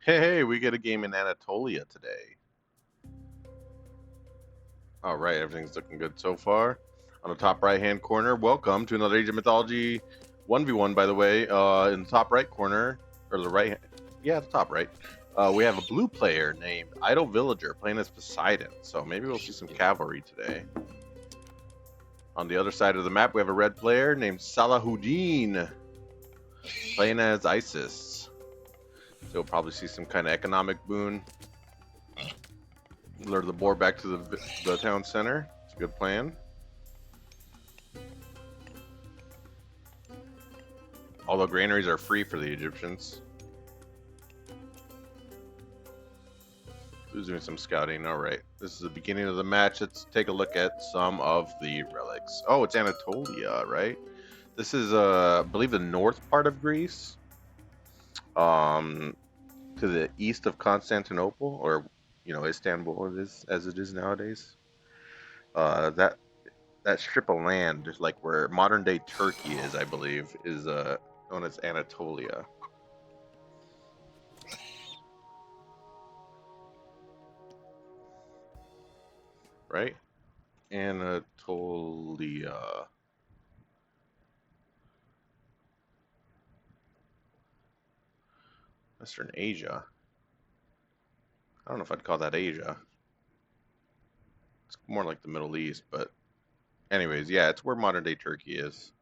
Hey, we get a game in Anatolia today. All right, everything's looking good so far. On the top right-hand corner, welcome to another Age of Mythology 1v1, by the way. In the top right corner, or the right, yeah, the top right, we have a blue player named Idle Villager playing as Poseidon. So maybe we'll see some cavalry today. On the other side of the map, we have a red player named Salahuddin playing as Isis. So we'll probably see some kind of economic boon. Lure the boar back to the town center. It's a good plan. Although granaries are free for the Egyptians. Who's doing some scouting? All right. This is the beginning of the match. Let's take a look at some of the relics. Oh, it's Anatolia, right? This is, I believe, the north part of Greece. To the east of Constantinople, or Istanbul, it is as it is nowadays. That strip of land, just like where modern day Turkey is, I believe, is known as Anatolia. Right? Anatolia. Western Asia. I don't know if I'd call that Asia. It's more like the Middle East, but anyways, yeah, it's where modern day Turkey is.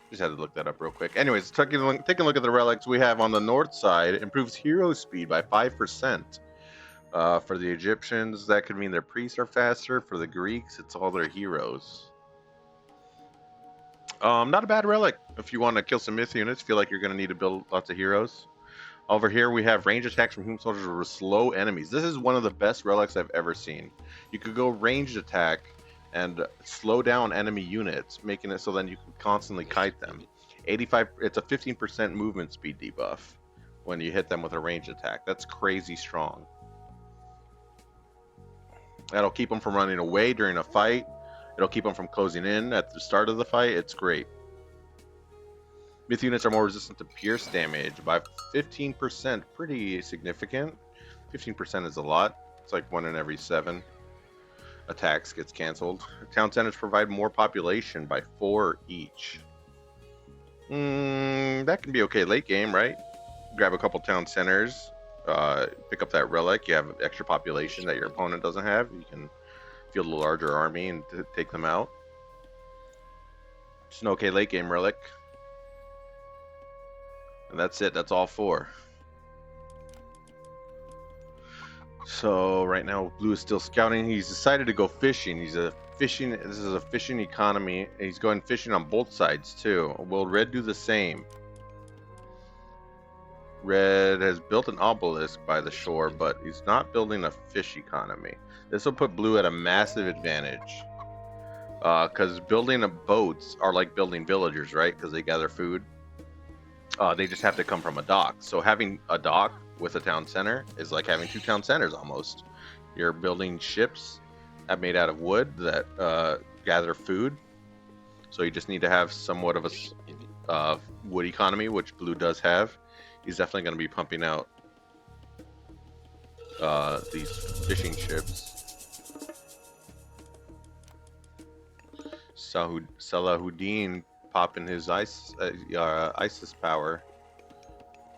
Just had to look that up real quick. Anyways, taking a look at the relics we have on the north side. Improves hero speed by 5%. For the Egyptians, that could mean their priests are faster. For the Greeks, it's all their heroes. Not a bad relic if you want to kill some myth units. Feel like you're going to need to build lots of heroes. Over here, we have range attacks from human soldiers will slow enemies. This is one of the best relics I've ever seen. You could go ranged attack and slow down enemy units, making it so then you can constantly kite them. 85. It's a 15% movement speed debuff when you hit them with a ranged attack. That's crazy strong. That'll keep them from running away during a fight. It'll keep them from closing in at the start of the fight. It's great. Myth units are more resistant to pierce damage by 15%. Pretty significant. 15% is a lot. It's like 1 in every 7 attacks gets canceled. Town centers provide more population by 4 each. That can be okay late game, right? Grab a couple town centers. Pick up that relic. You have extra population that your opponent doesn't have. You can field a larger army and take them out. It's an okay late game relic. And that's it. That's all 4. So right now, blue is still scouting. He's decided to go fishing. This is a fishing economy. He's going fishing on both sides too. Will red do the same? Red has built an obelisk by the shore, but he's not building a fish economy. This will put blue at a massive advantage. Because building boats are like building villagers, right? Because they gather food. They just have to come from a dock. So having a dock with a town center is like having 2 town centers almost. You're building ships made out of wood that gather food. So you just need to have somewhat of a wood economy, which blue does have. He's definitely going to be pumping out these fishing ships. Salahuddin popping his ISIS power,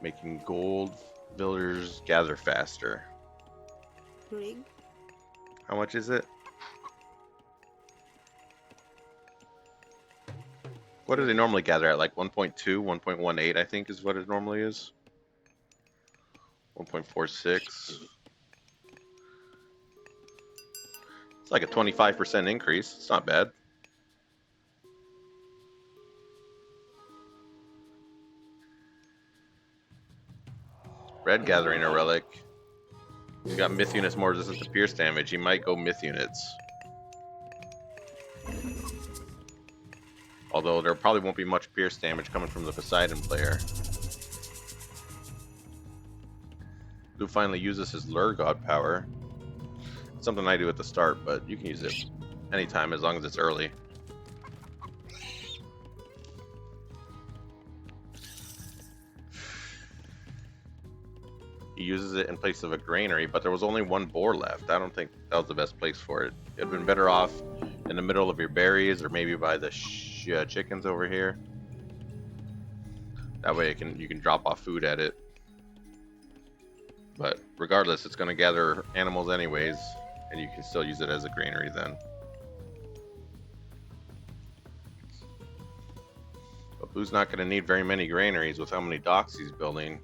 making gold villagers gather faster. Rig. How much is it? What do they normally gather at? Like 1.2, 1.18, I think is what it normally is. 1.46. It's like a 25% increase. It's not bad. Red gathering a relic. He's got myth units more resistant to pierce damage. He might go myth units. Although there probably won't be much pierce damage coming from the Poseidon player. Blue finally uses his lure god power. It's something I do at the start, but you can use it anytime as long as it's early. He uses it in place of a granary, but there was only one boar left. I don't think that was the best place for it. It'd been better off in the middle of your berries, or maybe by the chickens over here. That way you can drop off food at it. But regardless, it's going to gather animals anyways, and you can still use it as a granary then. But Blue's not going to need very many granaries with how many docks he's building.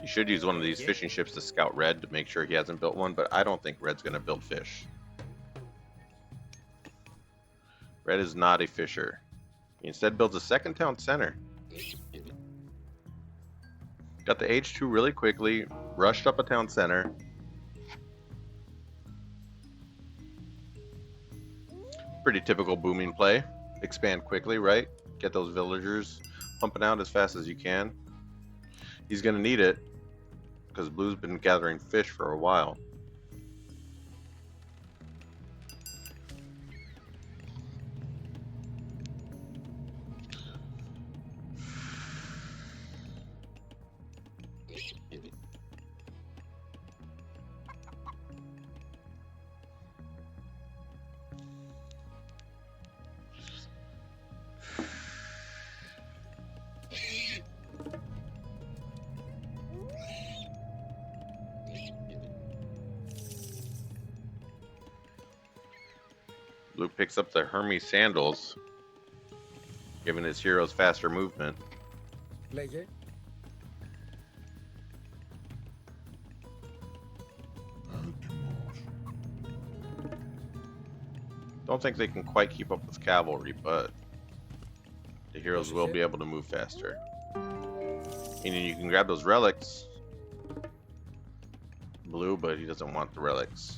You should use one of these fishing ships to scout Red to make sure he hasn't built one, but I don't think Red's going to build fish. Red is not a fisher. He instead builds a second town center. Got the H2 really quickly, rushed up a town center. Pretty typical booming play. Expand quickly, right? Get those villagers pumping out as fast as you can. He's going to need it because Blue's been gathering fish for a while. Blue picks up the Hermes sandals, giving his heroes faster movement. Λέγε. Don't think they can quite keep up with cavalry, but the heroes will be able to move faster. Meaning you can grab those relics. Blue, but he doesn't want the relics.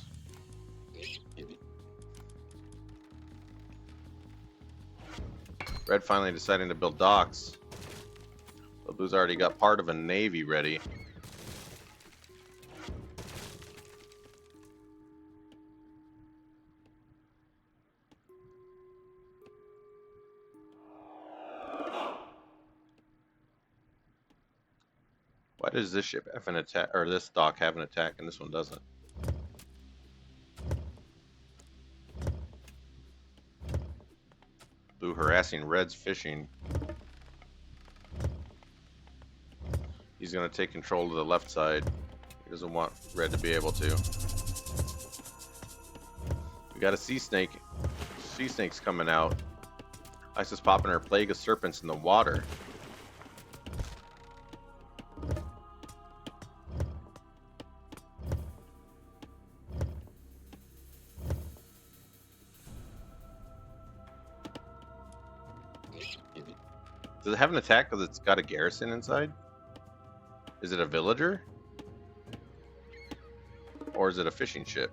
Red finally deciding to build docks. But Blue's already got part of a navy ready. Why does this ship have an attack, or this dock have an attack, and this one doesn't? Blue harassing Red's fishing. He's going to take control of the left side. He doesn't want Red to be able to. We got a sea snake. Sea snake's coming out. Isis popping her plague of serpents in the water. Does it have an attack because it's got a garrison inside? Is it a villager? Or is it a fishing ship?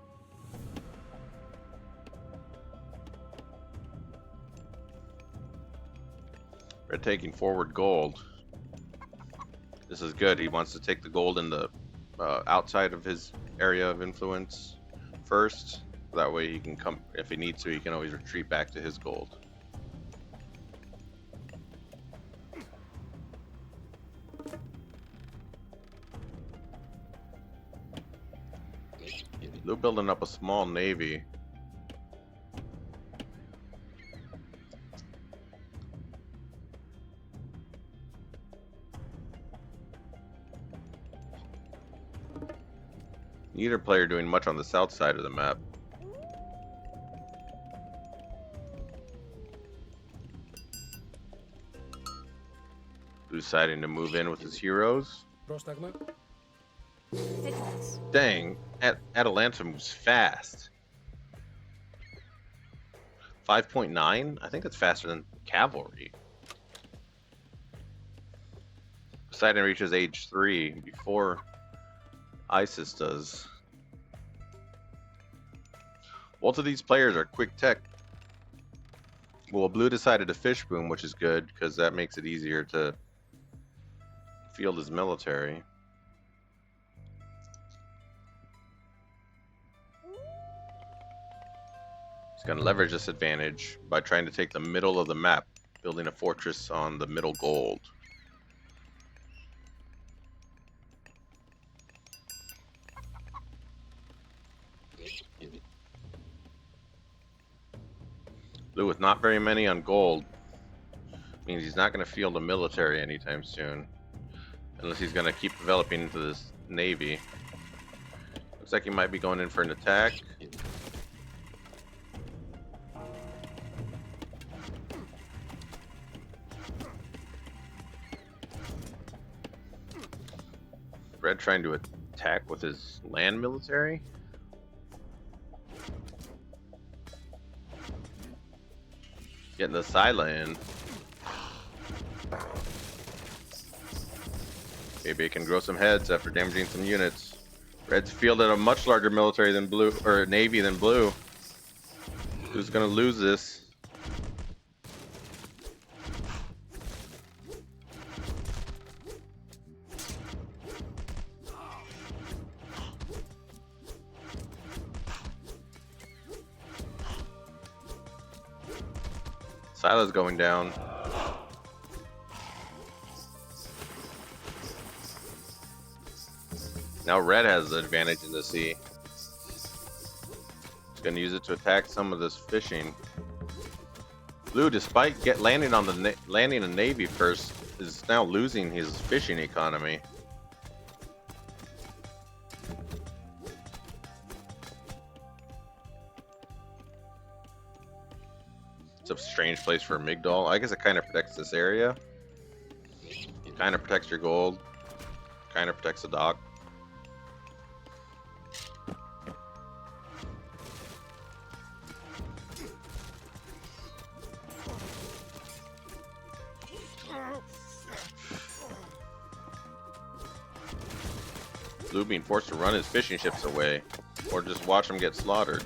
Red taking forward gold. This is good. He wants to take the gold in the outside of his area of influence first. That way he can come, if he needs to, he can always retreat back to his gold. They're building up a small navy. Neither player doing much on the south side of the map. Deciding to move in with his heroes. Πρόσταγμα. Dang, Atalanta moves fast. 5.9? I think that's faster than cavalry. Poseidon reaches age 3 before Isis does. Both of these players are quick tech. Well, Blue decided to fish boom, which is good because that makes it easier to field his military. He's going to leverage this advantage by trying to take the middle of the map, building a fortress on the middle gold. Blue with not very many on gold means he's not going to field a military anytime soon, unless he's going to keep developing into this navy. Looks like he might be going in for an attack. Red trying to attack with his land military. Getting the Scylla in. Maybe it can grow some heads after damaging some units. Red's fielded a much larger military than blue, or navy than blue. Who's gonna lose this? Scylla's going down. Now red has the advantage in the sea. He's going to use it to attack some of this fishing. Blue, despite landing on the landing a navy first, is now losing his fishing economy. It's a strange place for Migdol. I guess it kind of protects this area. It kind of protects your gold. Kind of protects the dock. Blue being forced to run his fishing ships away, or just watch them get slaughtered.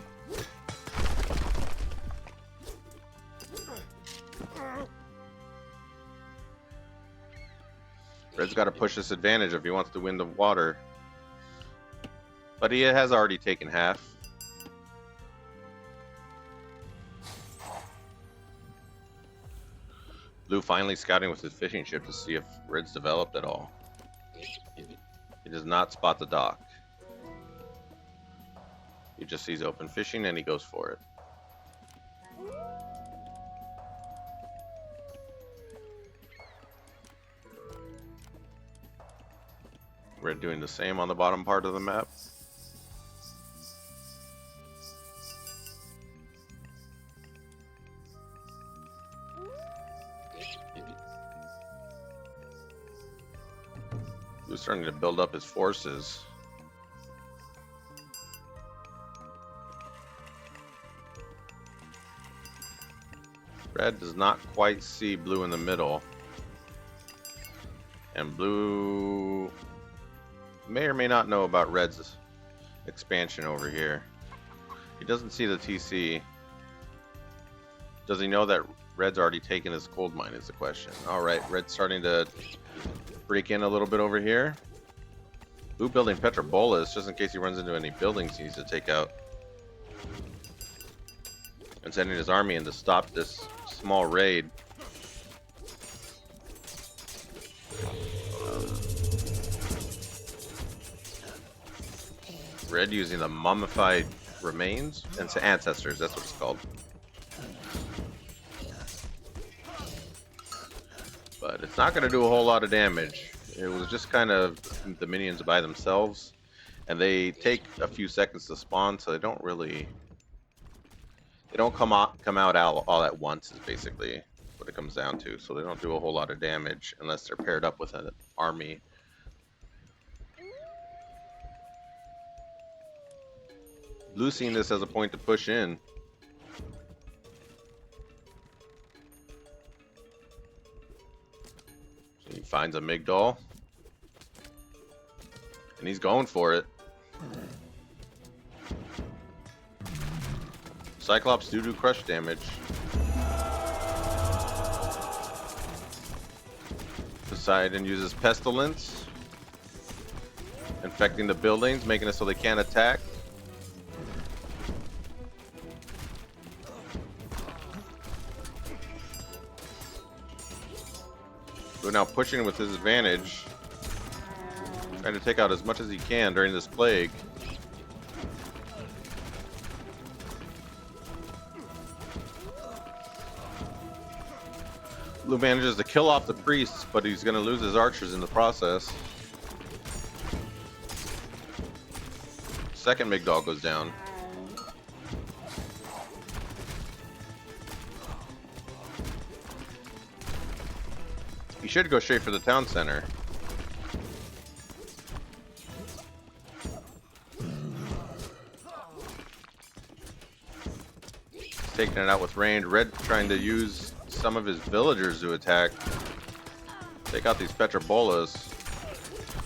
Red's got to push this advantage if he wants to win the water. But he has already taken half. Blue finally scouting with his fishing ship to see if Red's developed at all. He does not spot the dock. He just sees open fishing and he goes for it. Red doing the same on the bottom part of the map. Blue's starting to build up his forces. Red does not quite see blue in the middle. And blue may or may not know about red's expansion over here. He doesn't see the TC. Does he know that red's already taken his gold mine is the question. Alright, red's starting to break in a little bit over here. Blue building Petrobolas just in case he runs into any buildings he needs to take out. And sending his army in to stop this small raid. Red using the mummified remains and ancestors, that's what it's called. But it's not going to do a whole lot of damage. It was just kind of the minions by themselves, and they take a few seconds to spawn, so they don't come out all at once is basically what it comes down to. So they don't do a whole lot of damage unless they're paired up with an army. Blue seeing this as a point to push in. So he finds a Migdol. And he's going for it. Cyclops do crush damage. Poseidon uses Pestilence. Infecting the buildings, making it so they can't attack. now pushing with his advantage, trying to take out as much as he can during this plague. Blue manages to kill off the priests, but he's going to lose his archers in the process. Second Migdol goes down. He should go straight for the town center. Taking it out with range. Red trying to use some of his villagers to attack. Take out these Petrobolas.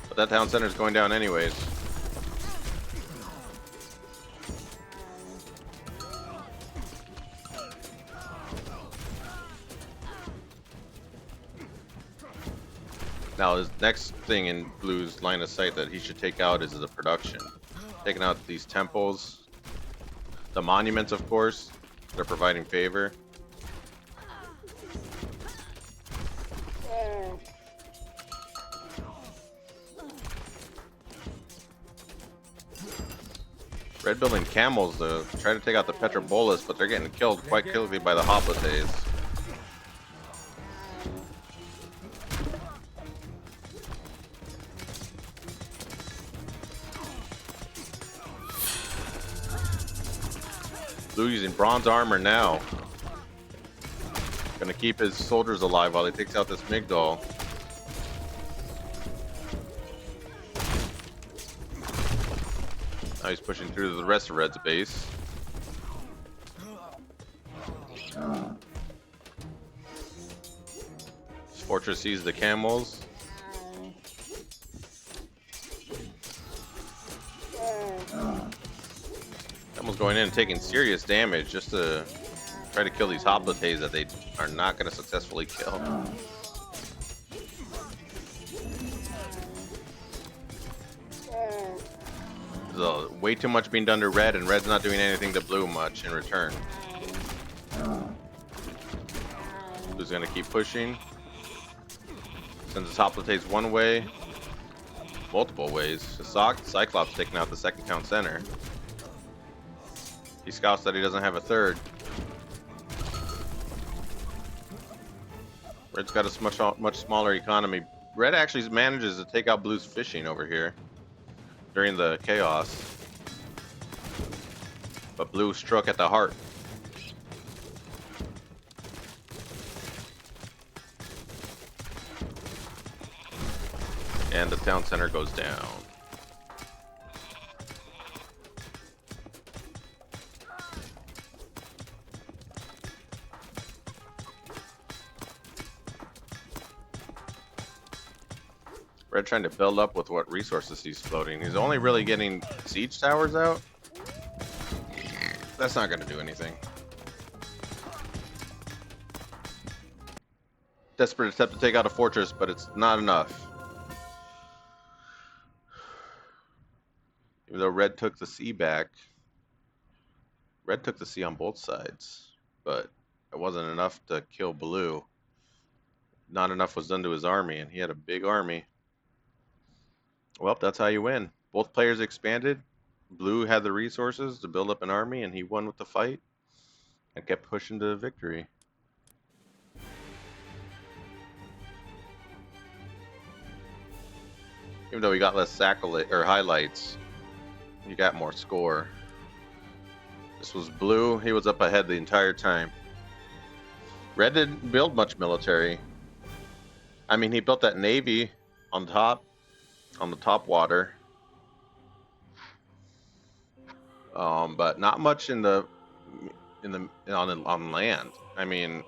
But that town center is going down anyways. Now, his next thing in Blue's line of sight that he should take out is the production. Taking out these temples. The monuments, of course. They're providing favor. Red building camels to try to take out the Petrobolas, but they're getting killed quite quickly by the Hoplites. Blue using bronze armor now. Gonna keep his soldiers alive while he takes out this Migdol. Now he's pushing through the rest of Red's base. His fortress sees the camels. Camels going in and taking serious damage just to try to kill these Hoplites that they are not going to successfully kill. There's way too much being done to Red, and Red's not doing anything to Blue much in return. Blue's going to keep pushing. Sends his Hoplites one way, multiple ways. Cyclops taking out the second town center. He scouts that he doesn't have a third. Red's got a much smaller economy. Red actually manages to take out Blue's fishing over here during the chaos. But Blue struck at the heart. And the town center goes down. Red trying to build up with what resources he's floating. He's only really getting siege towers out. That's not going to do anything. Desperate attempt to take out a fortress, but it's not enough. Even though Red took the sea back. Red took the sea on both sides, but it wasn't enough to kill Blue. Not enough was done to his army, and he had a big army. Well, that's how you win. Both players expanded. Blue had the resources to build up an army, and he won with the fight and kept pushing to victory. Even though he got less highlights, he got more score. This was Blue. He was up ahead the entire time. Red didn't build much military. I mean, he built that navy on top. On the top water, but not much on land. I mean,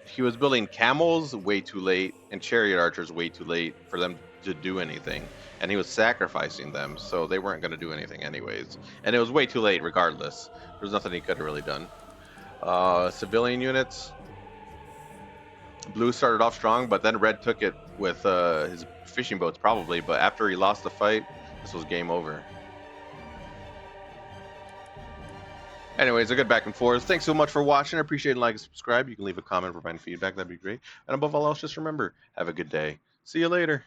he was building camels way too late and chariot archers way too late for them to do anything, and he was sacrificing them, so they weren't going to do anything anyways. And it was way too late, regardless. There's nothing he could have really done. Civilian units. Blue started off strong, but then Red took it with his fishing boats probably, but after he lost the fight, this was game over. Anyways, a good back and forth. Thanks so much for watching. I appreciate it. Like and subscribe. You can leave a comment, provide feedback. That'd be great. And above all else, just remember, have a good day. See you later.